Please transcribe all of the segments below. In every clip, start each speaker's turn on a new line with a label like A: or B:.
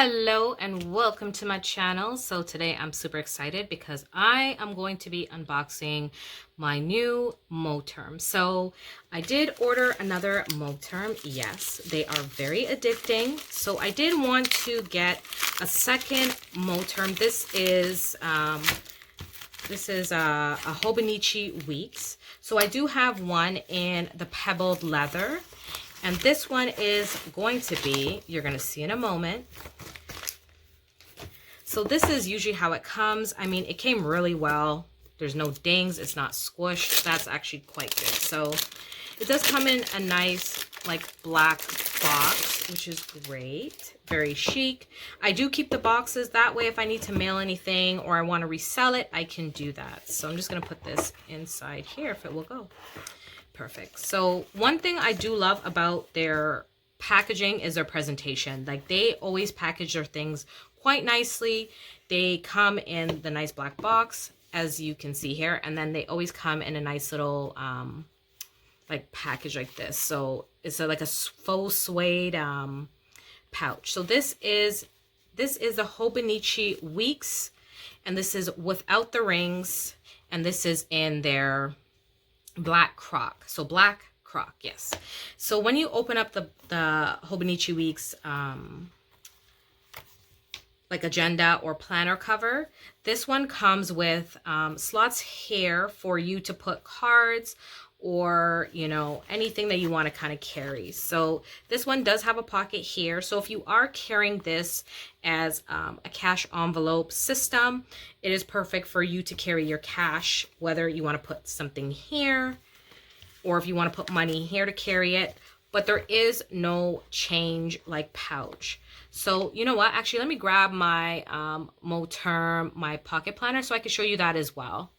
A: Hello and welcome to my channel. So today I'm super excited because I am going to be unboxing my new Moterm. So I did order another Moterm. Yes, they are very addicting. So I did want to get a second Moterm. This is a Hobonichi Weeks. So I do have one in the pebbled leather. And this one is going to be, you're going to see in a moment. So this is usually how it comes. I mean, it came really well. There's no dings. It's not squished. That's actually quite good. So it does come in a nice like black box, which is great. Very chic. I do keep the boxes. That way, if I need to mail anything or I want to resell it, I can do that. So I'm just going to put this inside here if it will go. Perfect. So one thing I do love about their packaging is their presentation. Like they always package their things quite nicely. They come in the nice black box, as you can see here, and then they always come in a nice little like package like this. So it's like a faux suede pouch. So this is the Hobonichi Weeks, and this is without the rings, and this is in their black croc. So black croc, yes. So when you open up the Hobonichi Weeks like agenda or planner cover, this one comes with slots here for you to put cards or, you know, anything that you want to kind of carry. So this one does have a pocket here. So if you are carrying this as a cash envelope system, it is perfect for you to carry your cash, whether you want to put something here or if you want to put money here to carry it. But there is no change like pouch. So you know what, actually let me grab my Moterm, my pocket planner, so I can show you that as well.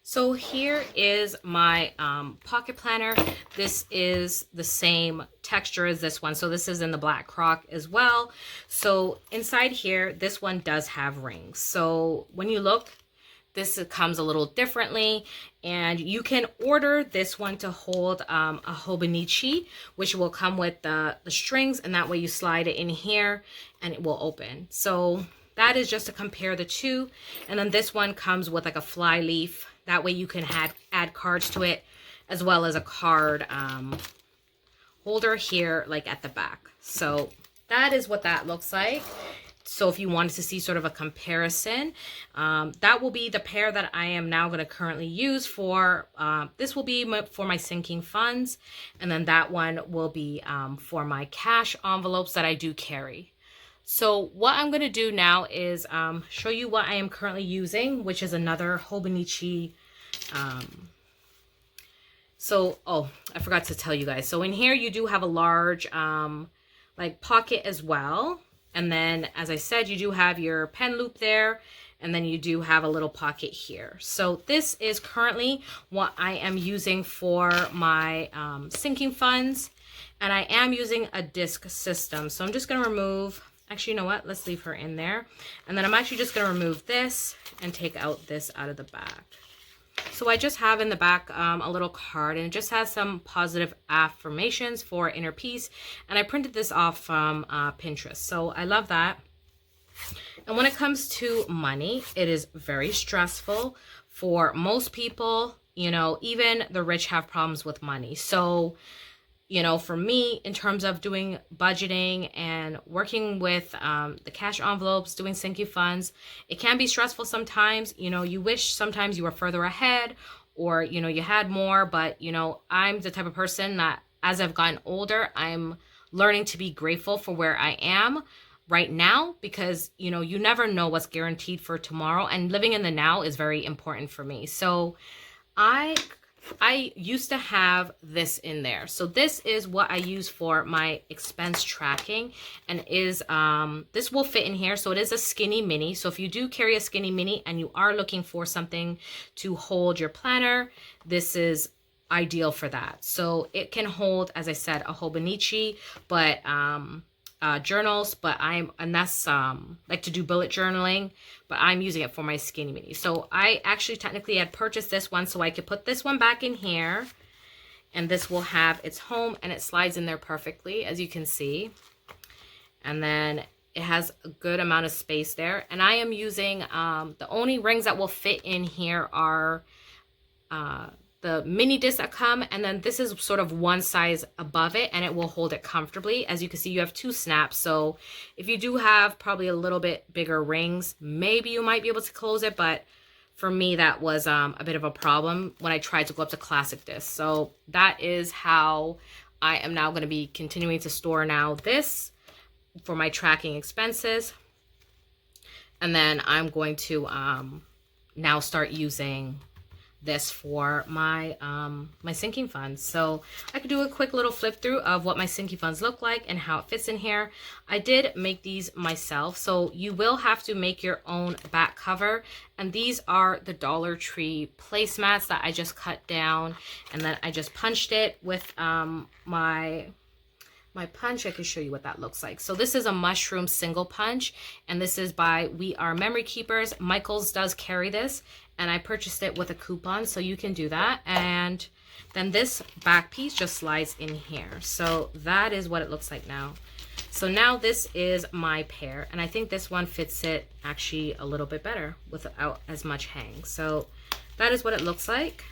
A: So here is my pocket planner. This is the same texture as this one. So this is in the black croc as well. So inside here, this one does have rings. So when you look, this comes a little differently, and you can order this one to hold a Hobonichi, which will come with the strings, and that way you slide it in here and it will open. So that is just to compare the two. And then this one comes with like a fly leaf. That way you can add cards to it, as well as a card holder here, like at the back. So that is what that looks like. So if you wanted to see sort of a comparison, that will be the pair that I am now going to currently use for, this will be for my sinking funds. And then that one will be for my cash envelopes that I do carry. So what I'm going to do now is show you what I am currently using, which is another Hobonichi. Oh, I forgot to tell you guys. So in here you do have a large like pocket as well. And then, as I said, you do have your pen loop there, and then you do have a little pocket here. So this is currently what I am using for my sinking funds, and I am using a disc system. So I'm just going to remove, actually, you know what? Let's leave her in there. And then I'm actually just going to remove this and take out this out of the back. So I just have in the back a little card, and it just has some positive affirmations for inner peace. And I printed this off from Pinterest. So I love that. And when it comes to money, it is very stressful for most people. You know, even the rich have problems with money. So, you know, for me, in terms of doing budgeting and working with the cash envelopes, doing sinking funds, it can be stressful sometimes. You know, you wish sometimes you were further ahead, or, you know, you had more. But, you know, I'm the type of person that as I've gotten older, I'm learning to be grateful for where I am right now, because, you know, you never know what's guaranteed for tomorrow. And living in the now is very important for me. So I used to have this in there. So this is what I use for my expense tracking, and is this will fit in here. So it is a skinny mini. So if you do carry a skinny mini and you are looking for something to hold your planner, this is ideal for that. So it can hold, as I said, a Hobonichi, but journals, but and that's like to do bullet journaling, but I'm using it for my skinny mini. So I actually technically had purchased this one so I could put this one back in here, and this will have its home, and it slides in there perfectly, as you can see. And then it has a good amount of space there. And I am using, the only rings that will fit in here are the mini discs that come, and then this is sort of one size above it, and it will hold it comfortably. As you can see, you have 2 snaps, so if you do have probably a little bit bigger rings, maybe you might be able to close it, but for me that was a bit of a problem when I tried to go up to classic discs. So that is how I am now going to be continuing to store now this for my tracking expenses, and then I'm going to now start using this for my my sinking funds. So I could do a quick little flip through of what my sinking funds look like and how it fits in here. I did make these myself, so you will have to make your own back cover, and these are the Dollar Tree placemats that I just cut down, and then I just punched it with my punch. I can show you what that looks like. So this is a mushroom single punch, and this is by We Are Memory Keepers. Michaels does carry this, and I purchased it with a coupon, so you can do that. And then this back piece just slides in here. So that is what it looks like now. So now this is my pair, and I think this one fits it actually a little bit better without as much hang. So that is what it looks like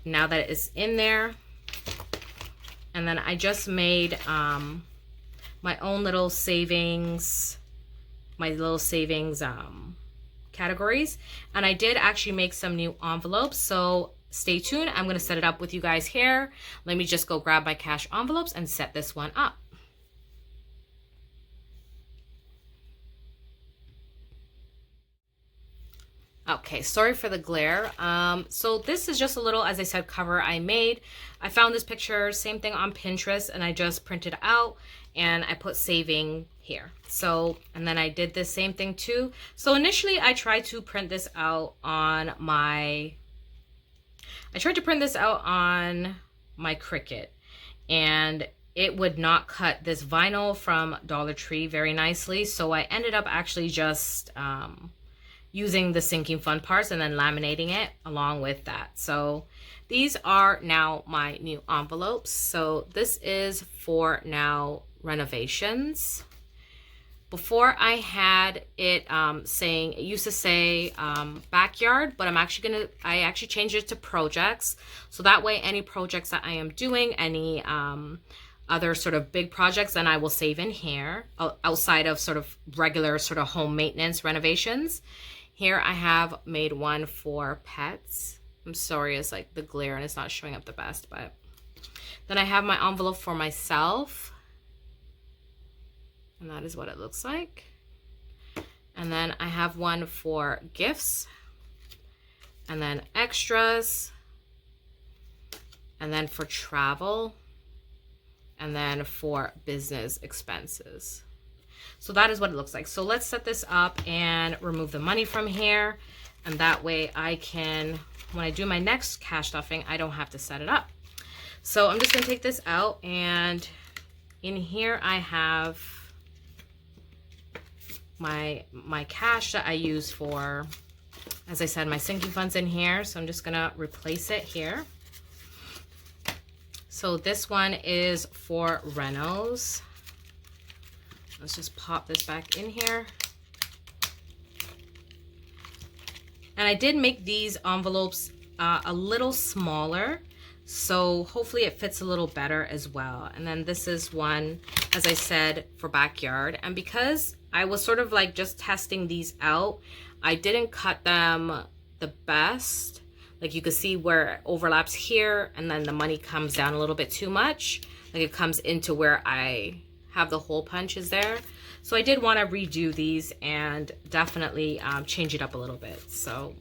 A: now that it is in there. And then I just made my own little savings, categories. And I did actually make some new envelopes. So stay tuned. I'm going to set it up with you guys here. Let me just go grab my cash envelopes and set this one up. Okay, sorry for the glare. So this is just a little, as I said, cover I made. I found this picture, same thing on Pinterest, and I just printed it out and I put saving here. So, and then I did the same thing too. So initially I tried to print this out on my Cricut, and it would not cut this vinyl from Dollar Tree very nicely. So I ended up actually just, using the sinking fund parts and then laminating it along with that. So these are now my new envelopes. So this is for now renovations. Before I had it saying, it used to say backyard, but I actually changed it to projects. So that way any projects that I am doing, any other sort of big projects, then I will save in here outside of sort of regular sort of home maintenance renovations. Here I have made one for pets. I'm sorry, it's like the glare and it's not showing up the best, but then I have my envelope for myself, and that is what it looks like. And then I have one for gifts, and then extras, and then for travel, and then for business expenses. So that is what it looks like. So let's set this up and remove the money from here. And that way I can, when I do my next cash stuffing, I don't have to set it up. So I'm just gonna take this out, and in here I have my cash that I use for, as I said, my sinking funds in here. So I'm just gonna replace it here. So this one is for renos. Let's just pop this back in here. And I did make these envelopes a little smaller, so hopefully it fits a little better as well. And then this is one, as I said, for backyard. And because I was sort of like just testing these out, I didn't cut them the best. Like you can see where it overlaps here, and then the money comes down a little bit too much. Like it comes into where I have the hole punches there. So I did want to redo these and definitely change it up a little bit. So,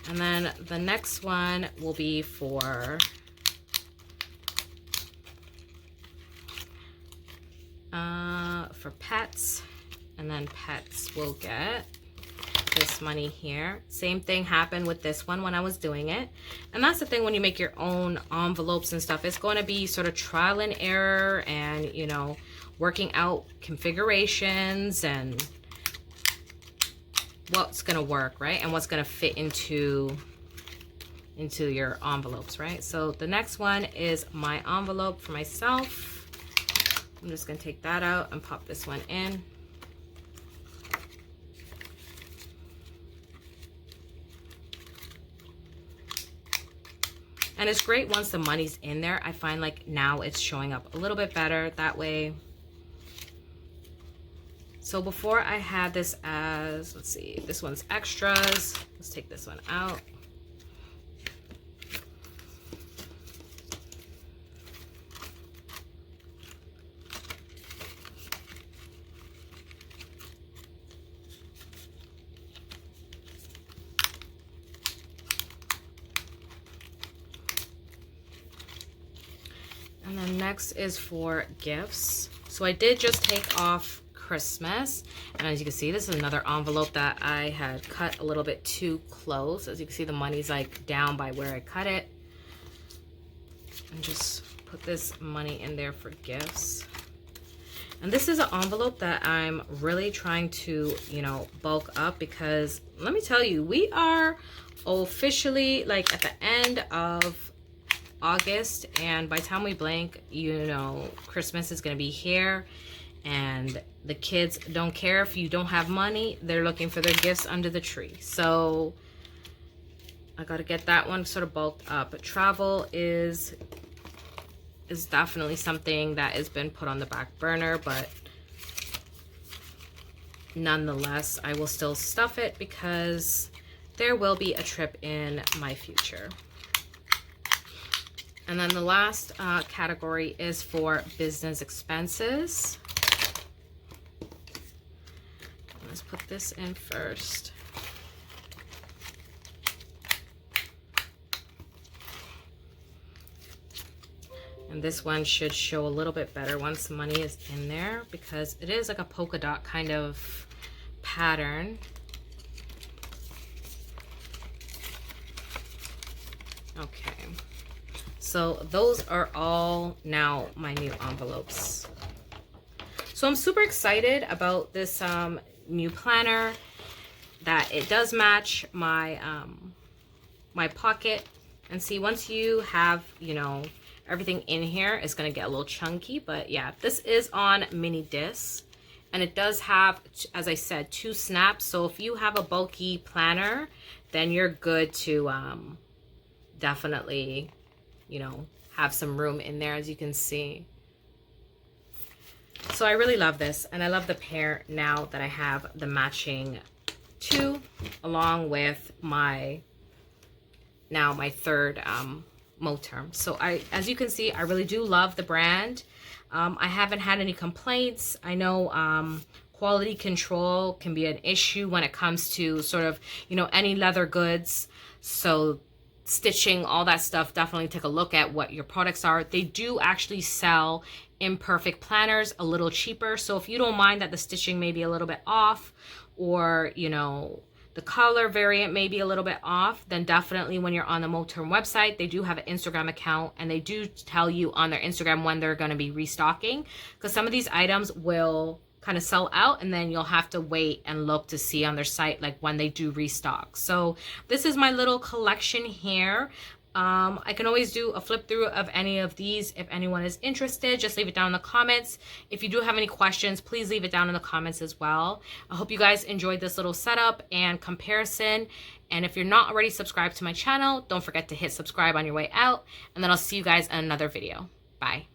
A: and then the next one will be for pets, and then pets will get this money here. Same thing happened with this one when I was doing it. And that's the thing, when you make your own envelopes and stuff, it's going to be sort of trial and error, and you know, working out configurations and what's going to work, right? And what's going to fit into your envelopes, right? So the next one is my envelope for myself. I'm just going to take that out and pop this one in. And it's great once the money's in there. I find like now it's showing up a little bit better that way. So before I had this as, let's see, this one's extras. Let's take this one out. And then next is for gifts. So I did just take off Christmas, and as you can see, this is another envelope that I had cut a little bit too close. As you can see, the money's like down by where I cut it. And just put this money in there for gifts. And this is an envelope that I'm really trying to, you know, bulk up, because let me tell you, we are officially like at the end of August, and by the time we blink, you know, Christmas is going to be here, and the kids don't care if you don't have money. They're looking for their gifts under the tree. So I got to get that one sort of bulked up. But travel is definitely something that has been put on the back burner, but nonetheless, I will still stuff it because there will be a trip in my future. And then the last category is for business expenses. Let's put this in first. And this one should show a little bit better once the money is in there, because it is like a polka dot kind of pattern. Okay. So those are all now my new envelopes. So I'm super excited about this new planner, that it does match my my pocket. And see, once you have, you know, everything in here, it's going to get a little chunky. But yeah, this is on mini disc, and it does have, as I said, 2 snaps. So if you have a bulky planner, then you're good to definitely, you know, have some room in there, as you can see. So I really love this, and I love the pair now that I have the matching 2 along with my third Moterm. So as you can see, I really do love the brand. I haven't had any complaints. I know quality control can be an issue when it comes to sort of, you know, any leather goods. So stitching, all that stuff, definitely take a look at what your products are. They do actually sell imperfect planners a little cheaper. So if you don't mind that the stitching may be a little bit off, or, you know, the color variant may be a little bit off, then definitely when you're on the Moterm website, they do have an Instagram account, and they do tell you on their Instagram when they're going to be restocking, because some of these items will kind of sell out, and then you'll have to wait and look to see on their site like when they do restock. So this is my little collection here. I can always do a flip through of any of these if anyone is interested. Just leave it down in the comments. If you do have any questions, please leave it down in the comments as well. I hope you guys enjoyed this little setup and comparison. And if you're not already subscribed to my channel, don't forget to hit subscribe on your way out. And then I'll see you guys in another video. Bye.